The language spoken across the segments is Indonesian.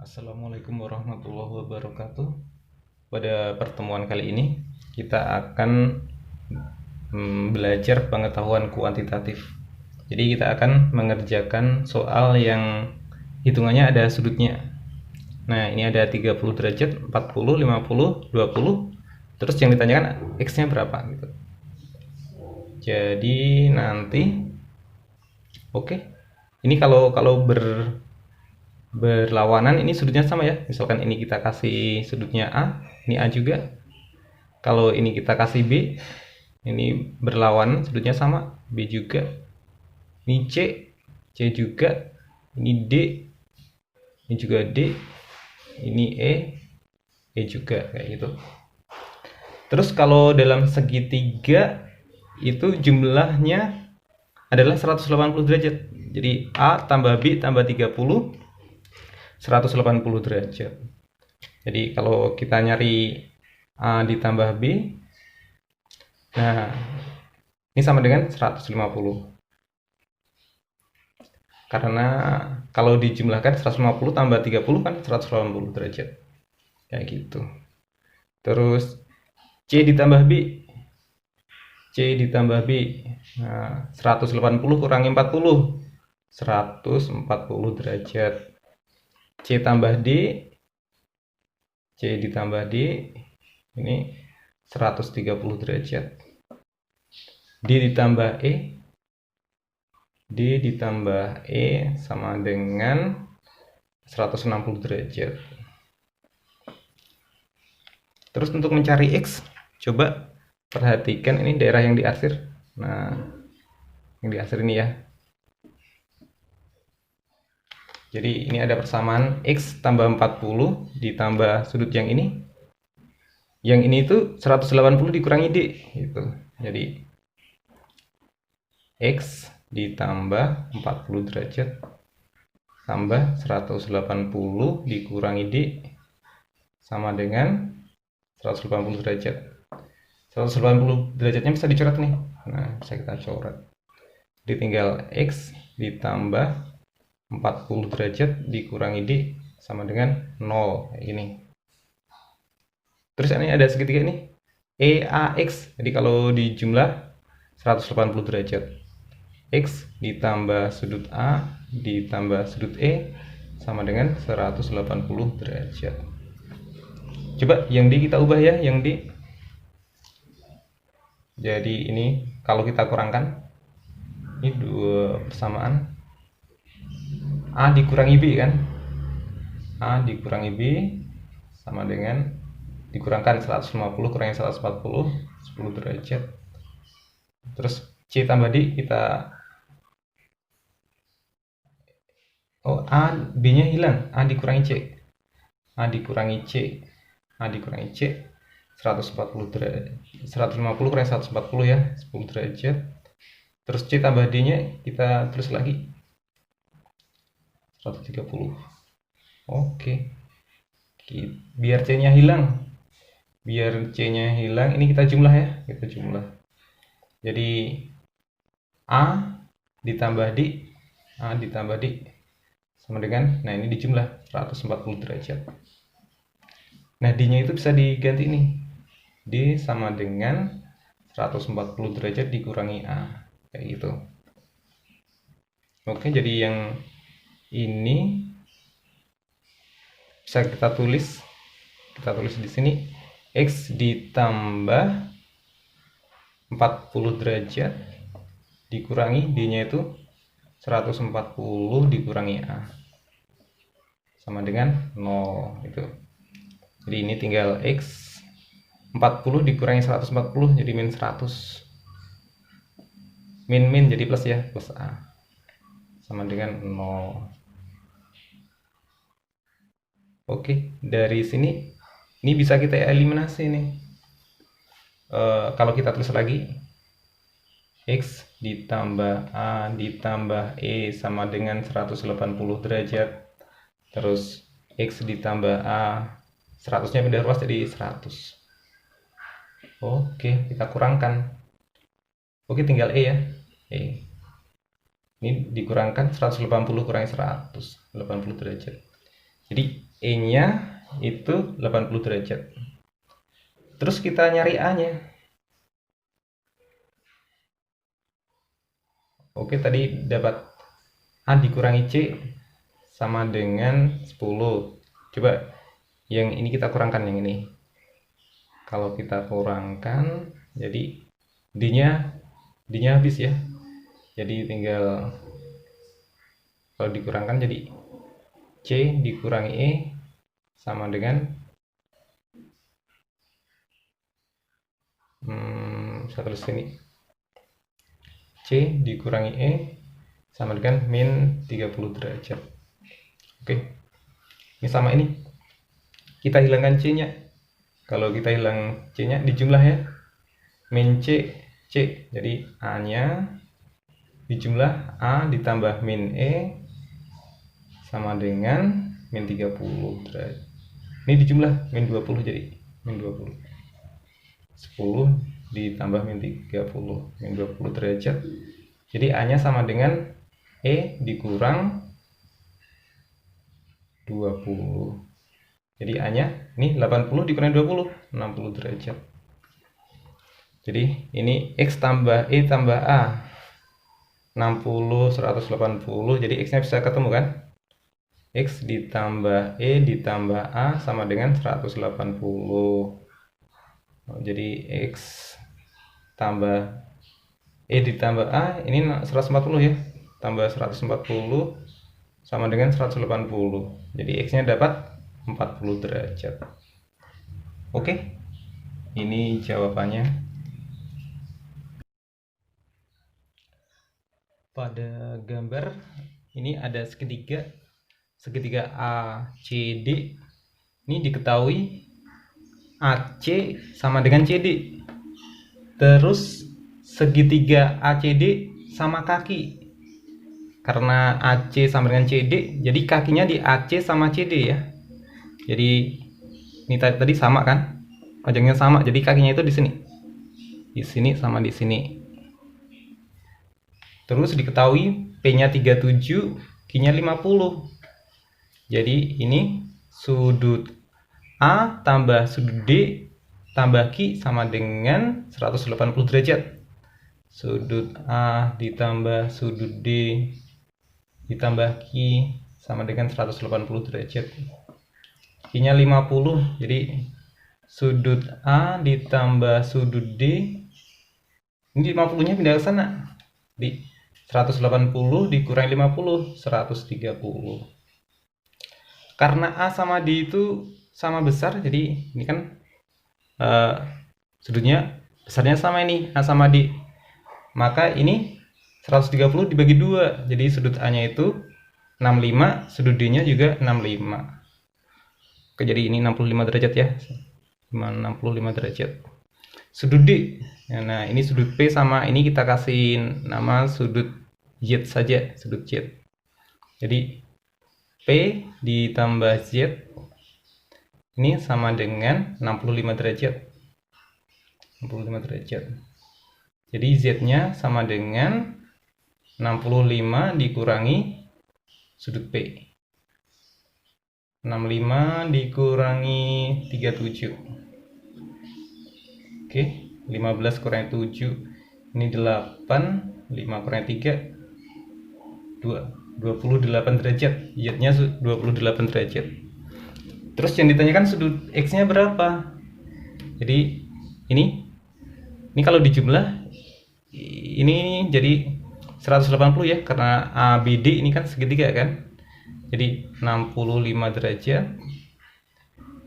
Assalamualaikum warahmatullahi wabarakatuh. Pada pertemuan kali ini kita akan belajar pengetahuan kuantitatif. Jadi kita akan mengerjakan soal yang hitungannya ada sudutnya. Nah, ini ada 30 derajat, 40, 50, 20. Terus yang ditanyakan X-nya berapa gitu. Jadi nanti oke. Ini kalau berlawanan ini sudutnya sama ya. Misalkan ini kita kasih sudutnya A, ini A juga. Kalau ini kita kasih B, ini berlawanan sudutnya sama, B juga. Ini C juga. Ini D, ini juga D. Ini E juga kayak gitu. Terus kalau dalam segitiga itu jumlahnya adalah 180 derajat. Jadi A tambah B tambah 30 180 derajat. Jadi kalau kita nyari A ditambah B, nah ini sama dengan 150. Karena kalau dijumlahkan 150 tambah 30 kan 180 derajat. Kayak gitu. Terus C ditambah B. C ditambah B. Nah, 180 kurangi 40. 140 derajat. C tambah D. C ditambah D. Ini 130 derajat. D ditambah E. D ditambah E sama dengan 160 derajat. Terus untuk mencari X, coba perhatikan ini daerah yang diarsir. Nah, yang diarsir ini ya. Jadi ini ada persamaan X tambah 40 ditambah sudut yang ini. Yang ini itu 180 dikurangi D. Gitu. Jadi X ditambah 40 derajat tambah 180 dikurangi D sama dengan 180 derajat. 180 derajatnya bisa dicoret nih. Nah, bisa kita coret. Jadi tinggal X ditambah 40 derajat dikurangi D sama dengan 0 kayak gini. Terus ini ada segitiga nih. EAX. Jadi kalau dijumlah 180 derajat. X ditambah sudut A ditambah sudut E sama dengan 180 derajat. Coba yang D kita ubah ya, yang D. Jadi ini kalau kita kurangkan, ini dua persamaan. A dikurangi B kan? A dikurangi B sama dengan dikurangkan 150 kurangi 140, 10 derajat. Terus C tambah D kita A B-nya hilang, A dikurangi C. A dikurangi C. A dikurangi C 140 derajat. 150 kurangi 140 ya, 10 derajat. Terus C tambah D-nya kita tulis lagi 130. Oke. Biar C-nya hilang. Biar C-nya hilang, ini kita jumlah ya, kita jumlah. Jadi A ditambah D, A ditambah D sama dengan, nah ini dijumlah 140 derajat. Nah D-nya itu bisa diganti nih. D sama dengan 140 derajat dikurangi A. Kayak gitu. Oke, jadi yang ini bisa kita tulis di sini X ditambah 40 derajat dikurangi D-nya itu 140 dikurangi A sama dengan 0 itu. Jadi ini tinggal X 40 dikurangi 140 jadi min 100. Min jadi plus ya, plus A sama dengan 0. Oke, dari sini ini bisa kita eliminasi nih. Kalau kita tulis lagi X ditambah A ditambah E sama dengan 180 derajat. Terus X ditambah A 100-nya pindah ruas jadi 100. Oke, kita kurangkan. Oke, tinggal E ya. E. Ini dikurangkan 180 kurangi 100, 80 derajat. Jadi E-nya itu 80 derajat. Terus kita nyari A-nya. Oke, tadi dapat A dikurangi C sama dengan 10. Coba yang ini kita kurangkan yang ini. Kalau kita kurangkan, jadi D-nya habis ya. Jadi tinggal kalau dikurangkan jadi C dikurangi E sama dengan saya tulis ini C dikurangi E sama dengan min 30 derajat. Oke, ini sama ini kita hilangkan C nya. Kalau kita hilang C nya di jumlah ya, min C jadi A nya di jumlah A ditambah min E sama dengan min 30 derajat. Ini di jumlah min 20, jadi min 20. 10 ditambah min 30, min 20 derajat. Jadi A nya sama dengan E dikurang 20. Jadi A nya ini 80 dikurangi 20, 60 derajat. Jadi ini X tambah E tambah A 60, 180. Jadi X nya bisa ketemu kan? X ditambah E ditambah A sama dengan 180. Jadi X tambah E ditambah A ini 140 ya, tambah 140 sama dengan 180. Jadi X nya dapat 40 derajat. Oke, ini jawabannya. Pada gambar ini ada segitiga ACD. Ini diketahui AC sama dengan CD. Terus segitiga ACD sama kaki. Karena AC sama dengan CD, jadi kakinya di AC sama CD ya. Jadi ini tadi sama kan? Panjangnya sama, jadi kakinya itu di sini. Di sini sama di sini. Terus diketahui P-nya 37, Q-nya 50. Jadi ini sudut A tambah sudut D tambah Q sama dengan 180 derajat. Sudut A ditambah sudut D ditambah Q sama dengan 180 derajat. Q-nya 50, jadi sudut A ditambah sudut D, ini 50-nya pindah ke sana. Di 180 dikurangi 50, 130. Karena A sama D itu sama besar, jadi ini kan sudutnya besarnya sama ini, A sama D. Maka ini 130 dibagi 2, jadi sudut A-nya itu 65, sudut D-nya juga 65. Oke, jadi ini 65 derajat ya. 65 derajat. Sudut D. Nah, ini sudut P sama ini kita kasih nama sudut Z saja, sudut Z. Jadi P ditambah Z ini sama dengan 65 derajat. 65 derajat. Jadi Z-nya sama dengan 65 dikurangi sudut P. 65 dikurangi 37. Oke, 15 kurangi 7. Ini 8, 5 kurangi 3, 28 derajat. Z-nya 28 derajat. Terus yang ditanyakan sudut X-nya berapa? Jadi ini kalau dijumlah ini jadi 180 ya, karena ABD ini kan segitiga kan. Jadi 65 derajat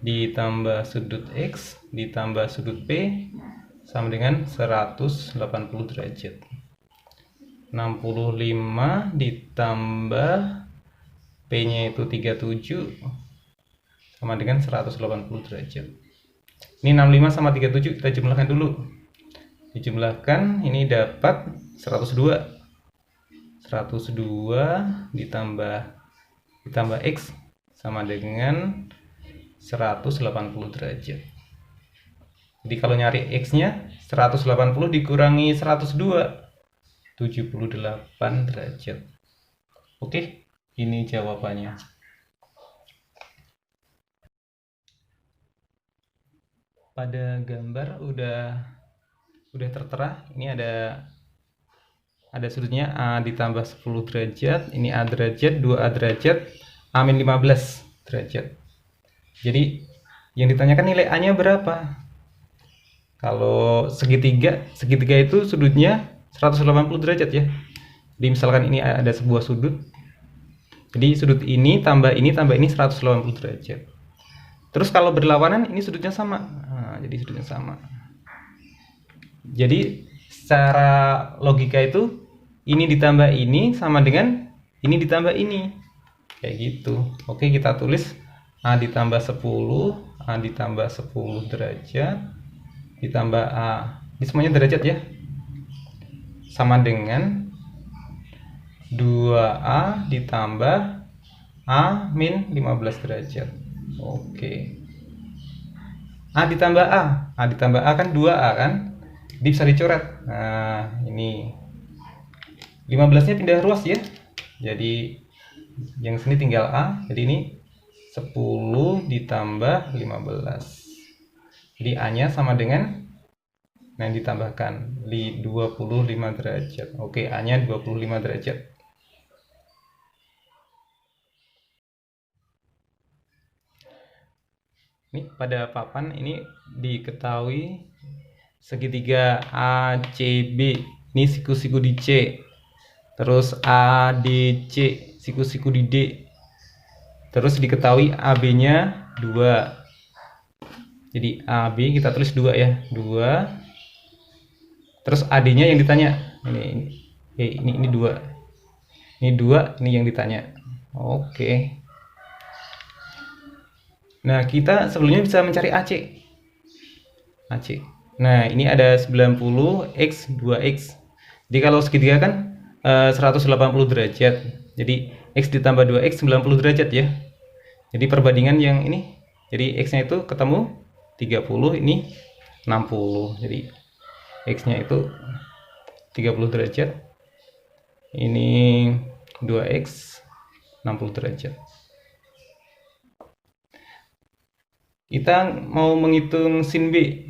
ditambah sudut X ditambah sudut P sama dengan 180 derajat. 65 ditambah P-nya itu 37 sama dengan 180 derajat. Ini 65 sama 37 kita jumlahkan dulu. Dijumlahkan ini dapat 102. 102 ditambah X sama dengan 180 derajat. Jadi kalau nyari X-nya 180 dikurangi 102, 78 derajat. Oke, ini jawabannya. Pada gambar udah tertera. Ini ada sudutnya A ditambah 10 derajat, ini A derajat, 2A derajat, A min 15 derajat. Jadi yang ditanyakan nilai A nya berapa. Kalau segitiga itu sudutnya 180 derajat ya. Jadi misalkan ini ada sebuah sudut, jadi sudut ini tambah ini 180 derajat. Terus kalau berlawanan ini sudutnya sama. Nah, jadi sudutnya sama. Jadi secara logika itu ini ditambah ini sama dengan ini ditambah ini. Kayak gitu. Oke, kita tulis A ditambah 10, A ditambah 10 derajat, ditambah A. Ini semuanya derajat ya. Sama dengan 2A ditambah A min 15 derajat. Oke. A ditambah A kan 2A kan? Jadi bisa dicoret. Nah, ini 15-nya pindah ruas ya. Jadi yang sini tinggal A. Jadi ini 10 ditambah 15. Jadi A-nya sama dengan yang ditambahkan 25 derajat. Oke, A-nya 25 derajat. Ini pada papan ini diketahui segitiga ACB ini siku-siku di C, terus ADC siku-siku di D, terus diketahui AB-nya 2. Jadi AB kita tulis 2 ya, 2. Terus AD-nya yang ditanya ini 2. Ini 2, ini yang ditanya. Oke. Nah, kita sebelumnya bisa mencari AC. Nah, ini ada 90x 2x. Jadi kalau segitiga kan 180 derajat. Jadi x ditambah 2x 90 derajat ya. Jadi perbandingan yang ini. Jadi x-nya itu ketemu 30, ini 60. Jadi x-nya itu 30 derajat. Ini 2x 60 derajat. Kita mau menghitung sin B.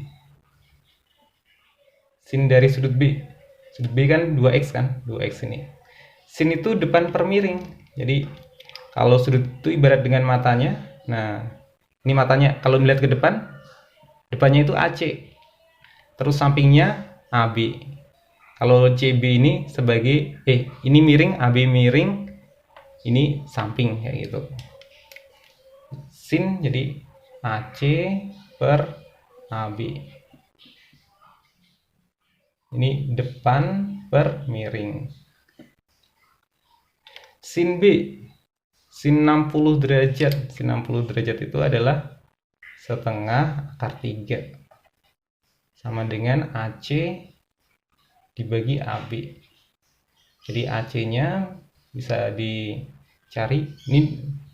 Sin dari sudut B. Sudut B kan 2x kan? 2x ini. Sin itu depan per miring. Jadi kalau sudut itu ibarat dengan matanya. Nah, ini matanya. Kalau melihat ke depan, depannya itu AC. Terus sampingnya AB. Kalau CB ini sebagai ini miring, AB miring, ini samping kayak gitu. Sin jadi AC per AB. Ini depan per miring. Sin B, sin 60 derajat. Sin 60 derajat itu adalah setengah akar 3. Sama dengan AC dibagi AB. Jadi AC-nya bisa dicari. Ini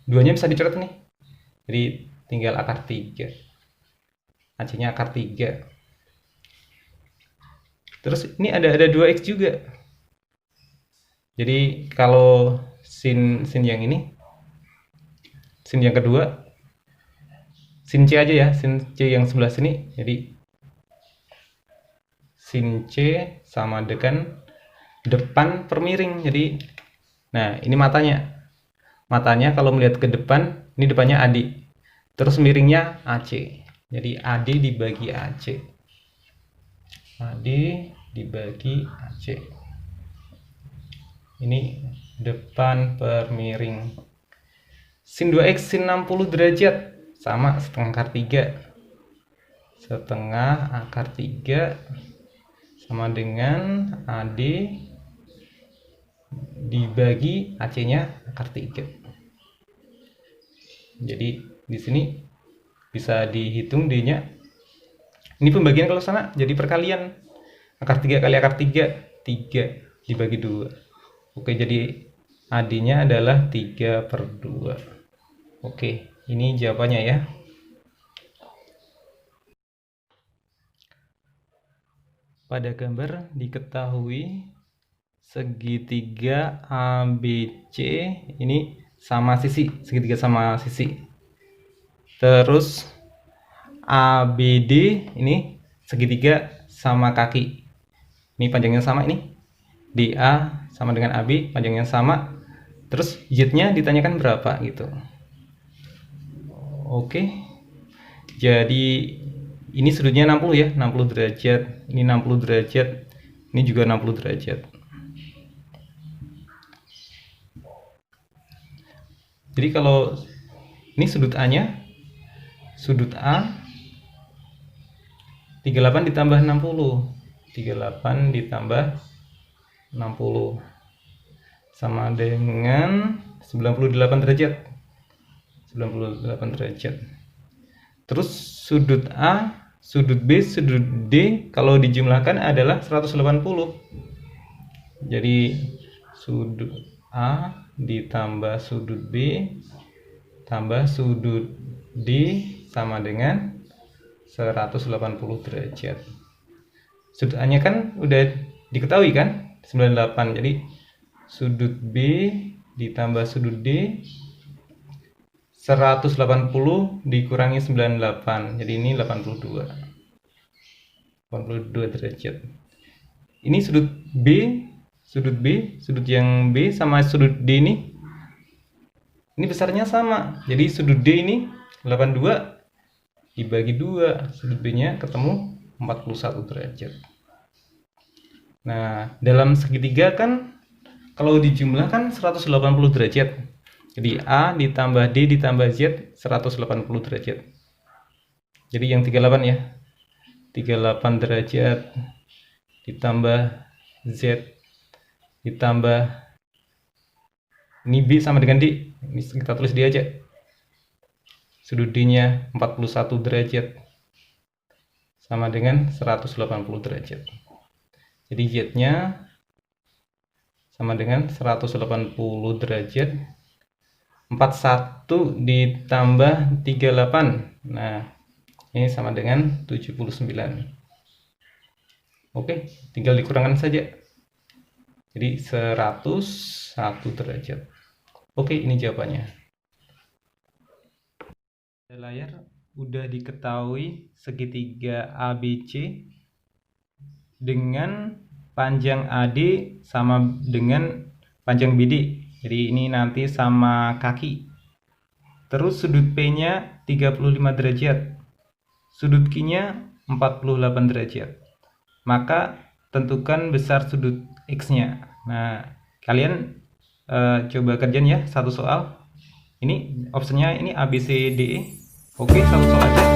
duanya bisa dicoret nih. Jadi tinggal akar 3. AC-nya akar 3. Terus ini ada 2x juga. Jadi kalau sin yang ini, sin yang kedua, sin C aja ya, sin C yang sebelah sini. Jadi sin C sama dengan depan per miring. Jadi nah, ini matanya. Matanya kalau melihat ke depan, ini depannya AD. Terus miringnya AC. Jadi AD dibagi AC. AD dibagi AC. Ini depan per miring. Sin 2x sin 60 derajat sama setengah akar 3. Setengah akar 3 sama dengan AD dibagi AC-nya akar 3. Jadi di sini bisa dihitung D-nya. Ini pembagian kalau sana jadi perkalian. Akar 3 kali akar 3, 3 dibagi 2. Oke, jadi AD-nya adalah 3/2. Oke, ini jawabannya ya. Pada gambar diketahui segitiga ABC ini sama sisi, segitiga sama sisi. Terus ABD ini segitiga sama kaki. Ini panjangnya sama ini. DA sama dengan AB, panjangnya sama. Terus Z-nya ditanyakan berapa gitu. Oke. Jadi ini sudutnya 60 ya, 60 derajat. Ini 60 derajat. Ini juga 60 derajat. Jadi kalau ini sudut A-nya, sudut A 38 ditambah 60. 38 ditambah 60 sama dengan 98 derajat. 98 derajat. Terus sudut A, sudut B, sudut D kalau dijumlahkan adalah 180. Jadi sudut A ditambah sudut B tambah sudut D sama dengan 180 derajat. Sudut A-nya kan udah diketahui kan, 98. Jadi sudut B ditambah sudut D 180 dikurangi 98. Jadi ini 82. 82 derajat. Ini sudut B, sudut yang B sama sudut D ini besarnya sama. Jadi sudut D ini 82 dibagi 2, sudut B-nya ketemu 41 derajat. Nah, dalam segitiga kan kalau dijumlahkan 180 derajat. Jadi A ditambah D ditambah Z 180 derajat. Jadi yang 38 ya. 38 derajat ditambah Z ditambah ini B sama dengan D. Ini kita tulis D aja. Sudut D-nya 41 derajat sama dengan 180 derajat. Jadi Z-nya sama dengan 180 derajat. 41 ditambah 38. Nah, ini sama dengan 79. Oke, tinggal dikurangkan saja. Jadi 101 derajat. Oke, ini jawabannya. Di layar udah diketahui segitiga ABC dengan panjang AD sama dengan panjang BD. Jadi ini nanti sama kaki. Terus sudut P-nya 35 derajat. Sudut Q-nya 48 derajat. Maka tentukan besar sudut X-nya. Nah, kalian coba kerjain ya satu soal. Ini optionnya ini A, B, C, D, E. Oke, satu soal aja.